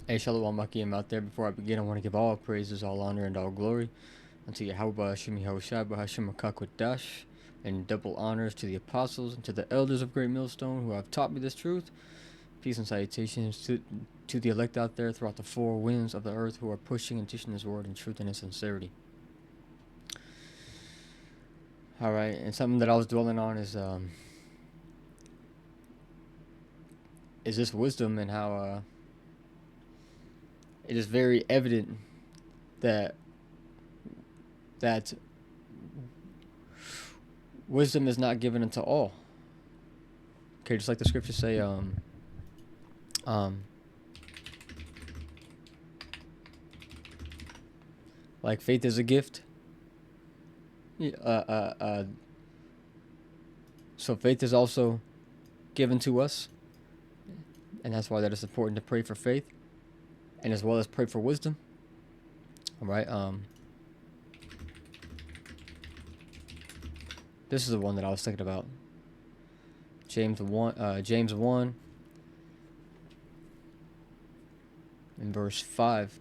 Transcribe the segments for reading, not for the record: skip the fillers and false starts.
Hey, Shalom Akim out there. Before I begin, I want to give all praises, all honor, and all glory unto Yahweh Hashem Yahushua Bahashem Dash, and double honors to the apostles and to the elders of Great Millstone who have taught me this truth. Peace and salutations to the elect out there throughout the four winds of the earth who are pushing and teaching this word in truth and in sincerity. All right, and something that I was dwelling on is this wisdom and how it is very evident that that wisdom is not given unto all. Okay, just like the scriptures say, like faith is a gift. So faith is also given to us, and that's why that is important to pray for faith, and as well as pray for wisdom. All right. This is the one that I was thinking about. James 1 in verse 5.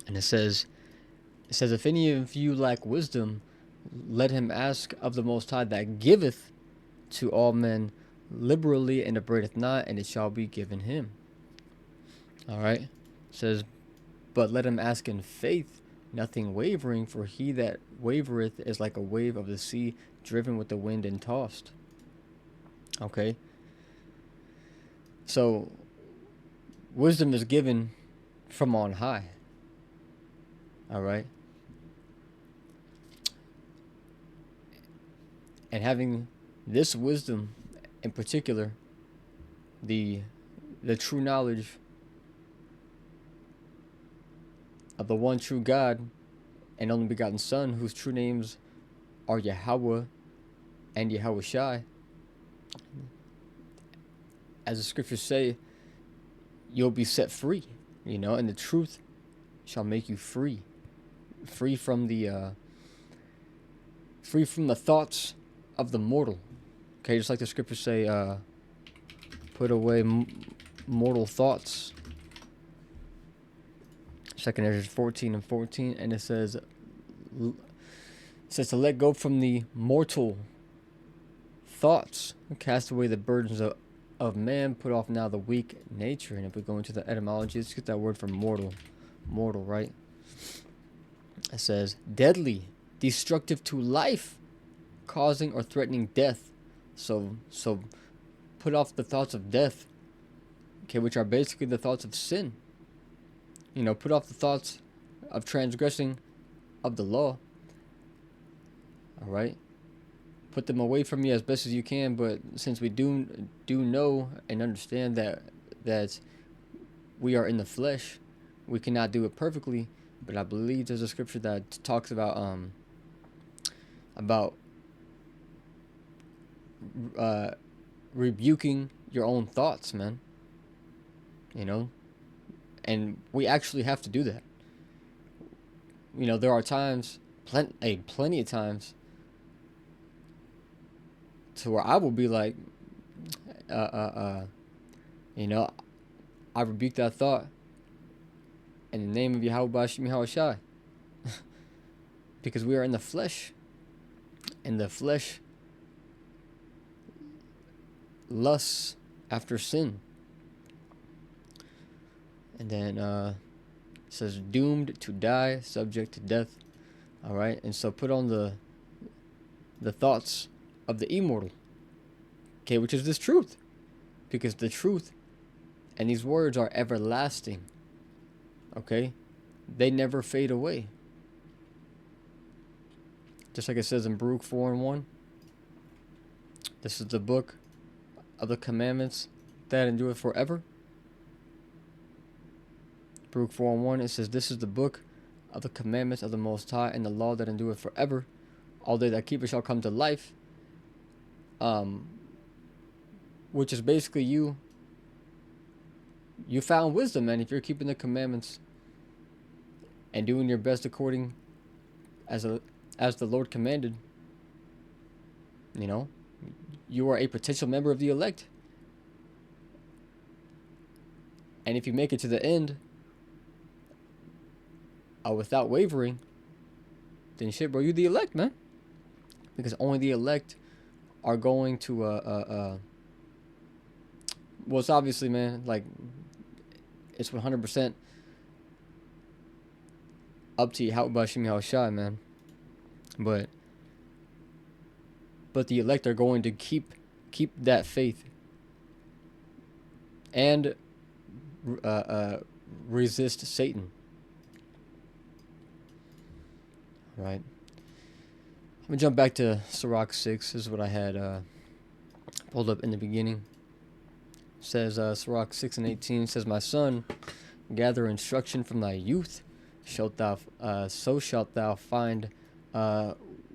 And it says, if any of you lack wisdom, let him ask of the Most High that giveth to all men liberally and upbraideth not, and it shall be given him. All right. It says, but let him ask in faith, nothing wavering, for he that wavereth is like a wave of the sea, driven with the wind and tossed. Okay. So, wisdom is given from on high. All right. And having this wisdom in particular, the true knowledge of the one true God and only begotten Son, whose true names are Yahweh and Yahushai. As the scriptures say, you'll be set free, and the truth shall make you free. Free from the thoughts of the mortal. Okay, just like the scriptures say, put away mortal thoughts. 2 Ezra 14:14, and it says to let go from the mortal thoughts, cast away the burdens of man, put off now the weak nature. And if we go into the etymology, let's get that word from mortal, right? It says deadly, destructive to life, causing or threatening death. So put off the thoughts of death, okay, which are basically the thoughts of sin. Put off the thoughts of transgressing of the law. All right. Put them away from you as best as you can. But since we do know and understand that we are in the flesh, we cannot do it perfectly. But I believe there's a scripture that talks about rebuking your own thoughts, man. And we actually have to do that. There are times, plenty of times, to where I will be like, I rebuke that thought in the name of Yahweh, because we are in the flesh, and the flesh lusts after sin. And then it says doomed to die, subject to death. All right, and so put on the thoughts of the immortal, okay, which is this truth, because the truth and these words are everlasting. Okay, they never fade away. Just like it says in Baruch 4:1. This is the book of the commandments that endure forever. Baruch 4:1, it says, this is the book of the commandments of the Most High, and the law that endureth forever. All they that keep it shall come to life. Which is basically you found wisdom, man, if you're keeping the commandments and doing your best according as the Lord commanded. You are a potential member of the elect. And if you make it to the end without wavering, then shit, bro, you the elect, man. Because only the elect are going to well, it's obviously, man, like, it's 100% up to you how Bashimi how shy, man. But the elect are going to keep that faith and resist Satan. Right. I'm gonna jump back to Sirach 6. This is what I had pulled up in the beginning. It says Sirach 6 and 18 says, "My son, gather instruction from thy youth, shalt thou so shalt thou find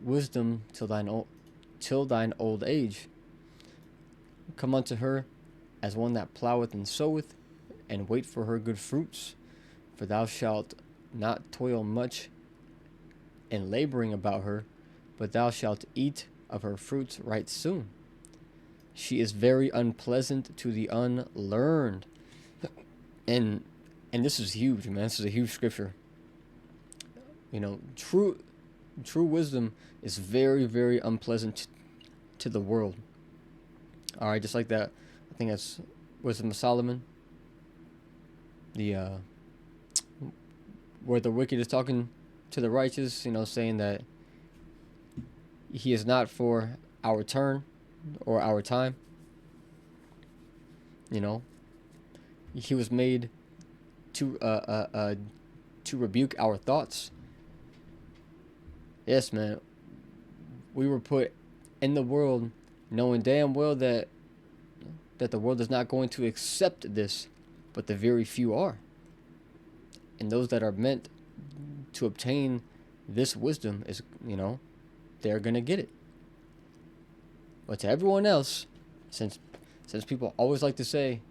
wisdom till thine old age. Come unto her as one that ploweth and soweth, and wait for her good fruits. For thou shalt not toil much in laboring about her, but thou shalt eat of her fruits right soon. She is very unpleasant to the unlearned." And this is huge, man. This is a huge scripture. You know, true wisdom is very, very unpleasant to the world. All right, just like that. I think that's Wisdom of Solomon. The where the wicked is talking to the righteous, you know, saying that he is not for our turn or our time. You know, he was made to rebuke our thoughts. Yes, man. We were put in the world knowing damn well that the world is not going to accept this, but the very few are. And those that are meant to obtain this wisdom is, you know, they're going to get it. But to everyone else, since people always like to say,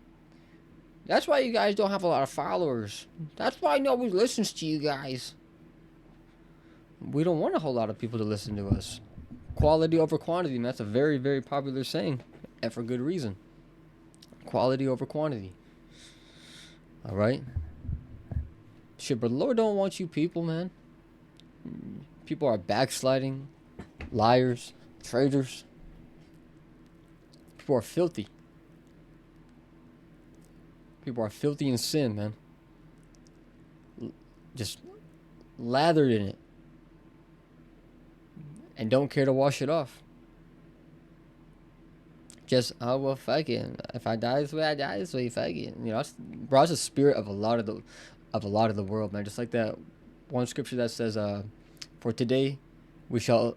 "That's why you guys don't have a lot of followers. That's why nobody listens to you guys." We don't want a whole lot of people to listen to us. Quality over quantity, man. That's a very, very popular saying, and for good reason. Quality over quantity. All right? Shit, but the Lord don't want you people, man. People are backsliding, liars, traitors. People are filthy. People are filthy in sin, man. Just lathered in it. And don't care to wash it off. Just, oh, well, fuck it. If I die this way, I die this way. Fuck it. You know, bro, it's the spirit of a lot of the world, man. Just like that one scripture that says, "For today we shall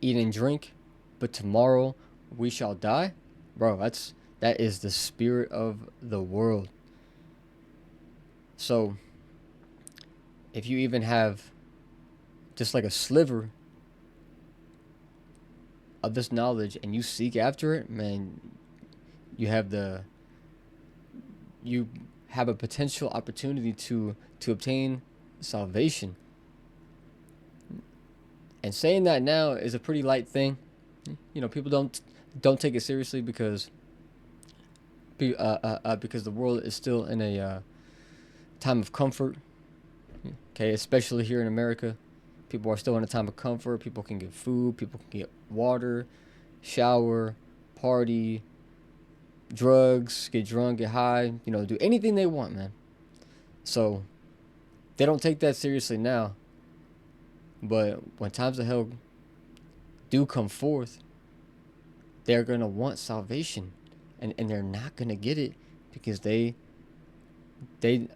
eat and drink, but tomorrow we shall die." Bro, that is the spirit of the world. So, if you even have just like a sliver of this knowledge and you seek after it, man, you have a potential opportunity to obtain salvation. And saying that now is a pretty light thing. You know, people don't take it seriously because the world is still in a time of comfort. Okay, especially here in America, people are still in a time of comfort. People can get food, people can get water, shower, party, drugs, get drunk, get high, you know, do anything they want, man. So they don't take that seriously now. But when times of hell do come forth, they're gonna want salvation, and they're not gonna get it because they did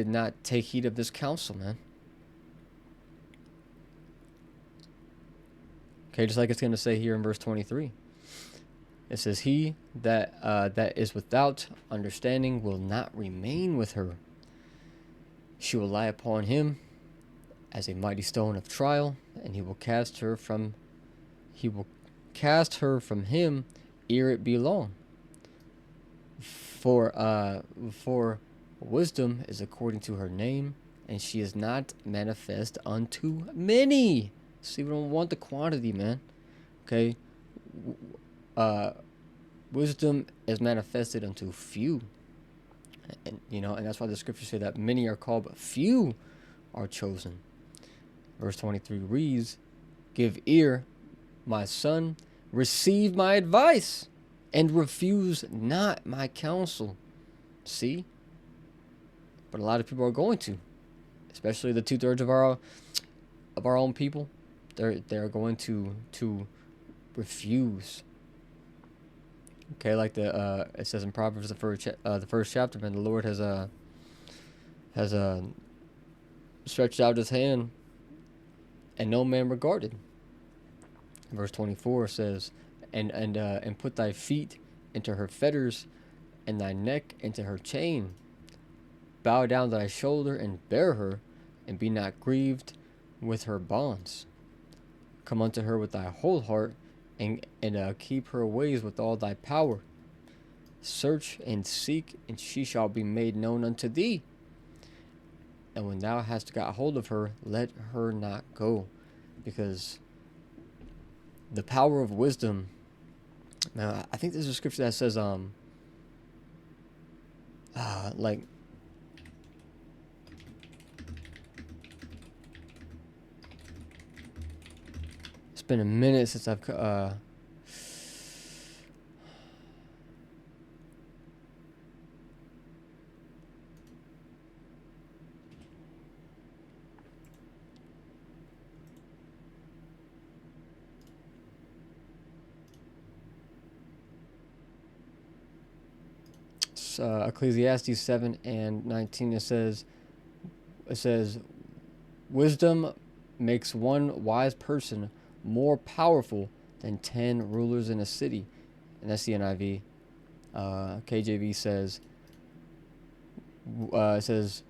not take heed of this counsel, man. Okay, just like it's gonna say here in verse 23. It says, "He that is without understanding will not remain with her. She will lie upon him as a mighty stone of trial, and he will cast her from him ere it be long. For wisdom is according to her name, and she is not manifest unto many." See, we don't want the quantity, man. Okay? Wisdom is manifested unto few. And and that's why the scriptures say that many are called, but few are chosen. Verse 23 reads, "Give ear, my son, receive my advice, and refuse not my counsel." See? But a lot of people are going to, especially the 2/3 of our own people. They're going to refuse. Okay, like it says in Proverbs, the first chapter, man, the Lord has stretched out his hand, and no man regarded. Verse 24 says, and put thy feet into her fetters, and thy neck into her chain. Bow down thy shoulder and bear her, and be not grieved with her bonds. Come unto her with thy whole heart, and keep her ways with all thy power. Search and seek, and she shall be made known unto thee. And when thou hast got hold of her, let her not go. Because the power of wisdom, now I think there's a scripture that says, like, it's been a minute since I've, Ecclesiastes 7:19. It says, wisdom makes one wise person more powerful than 10 rulers in a city. And that's the NIV. KJV says,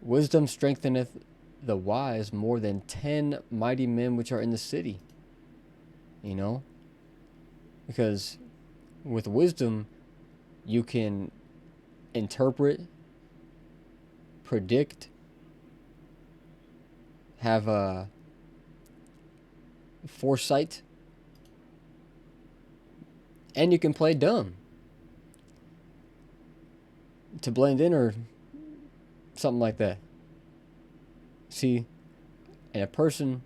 wisdom strengtheneth the wise more than 10 mighty men which are in the city. Because with wisdom, you can interpret, predict, have a foresight, and you can play dumb to blend in or something like that. See, and a person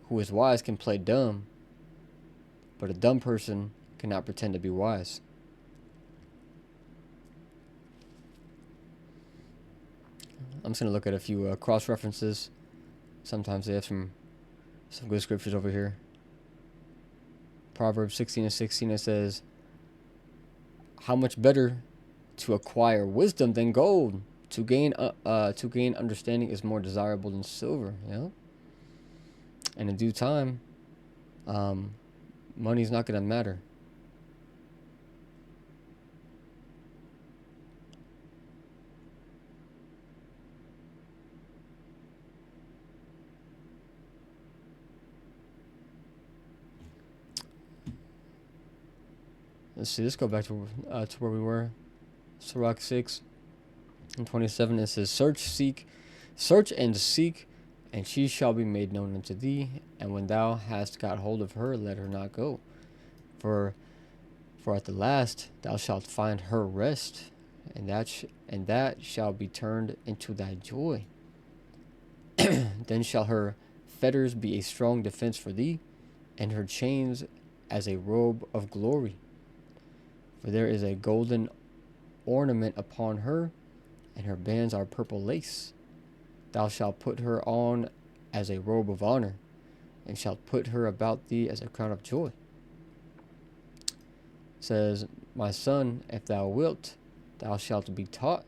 who is wise can play dumb, but a dumb person cannot pretend to be wise. I'm just going to look at a few cross references. Sometimes they have some good scriptures over here. Proverbs 16:16, it says, how much better to acquire wisdom than gold. To gain understanding is more desirable than silver. And in due time, money's not going to matter. Let's see. Let's go back to where we were. Sirach 6:27. It says, search and seek, and she shall be made known unto thee. And when thou hast got hold of her, let her not go. For at the last thou shalt find her rest, and that shall be turned into thy joy. Then shall her fetters be a strong defense for thee, and her chains as a robe of glory. For there is a golden ornament upon her, and her bands are purple lace. Thou shalt put her on as a robe of honor, and shalt put her about thee as a crown of joy. It says, my son, if thou wilt, thou shalt be taught,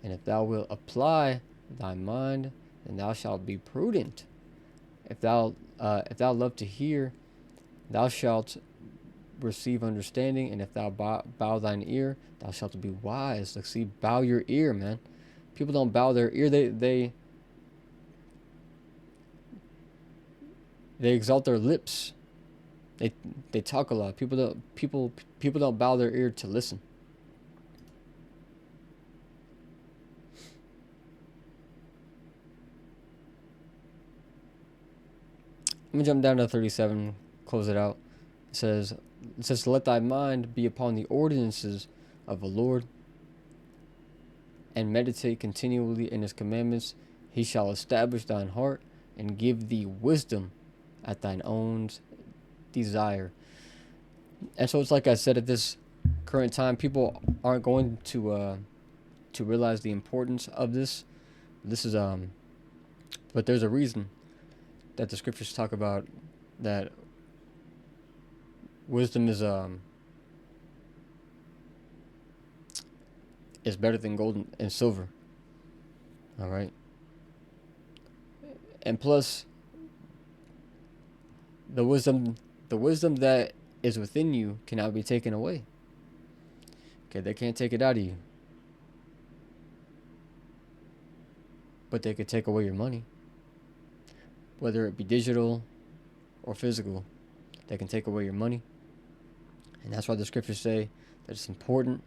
and if thou wilt apply thy mind, then thou shalt be prudent. If thou love to hear, thou shalt receive understanding, and if thou bow thine ear, thou shalt be wise. Like, see, bow your ear, man. People don't bow their ear. They exalt their lips. They talk a lot. People don't bow their ear to listen. Let me jump down to 37, close it out. It says, let thy mind be upon the ordinances of the Lord, and meditate continually in his commandments, he shall establish thine heart and give thee wisdom at thine own desire. And so it's like I said, at this current time, people aren't going to realize the importance of this. This is but there's a reason that the scriptures talk about that wisdom is better than gold and silver. All right. And plus, the wisdom that is within you cannot be taken away. Okay, they can't take it out of you, but they could take away your money, whether it be digital or physical. They can take away your money, and that's why the scriptures say that it's important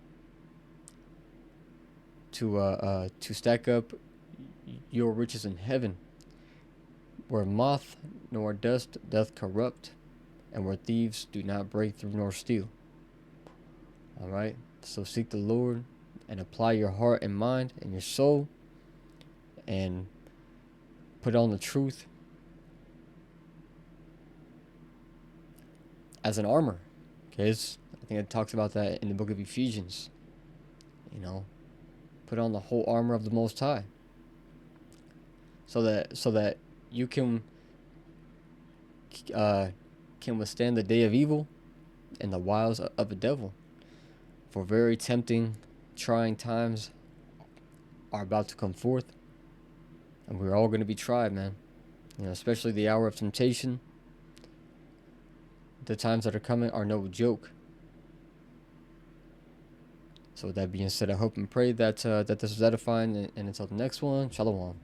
to stack up your riches in heaven, where moth nor dust doth corrupt, and where thieves do not break through nor steal. All right. So seek the Lord and apply your heart and mind and your soul, and put on the truth as an armor. Okay, I think it talks about that in the book of Ephesians. You know, put on the whole armor of the Most High, so that you can withstand the day of evil and the wiles of the devil. For very tempting, trying times are about to come forth, and we're all going to be tried, man. You know, especially the hour of temptation. The times that are coming are no joke. So with that being said, I hope and pray that this was edifying, and until the next one, shalom.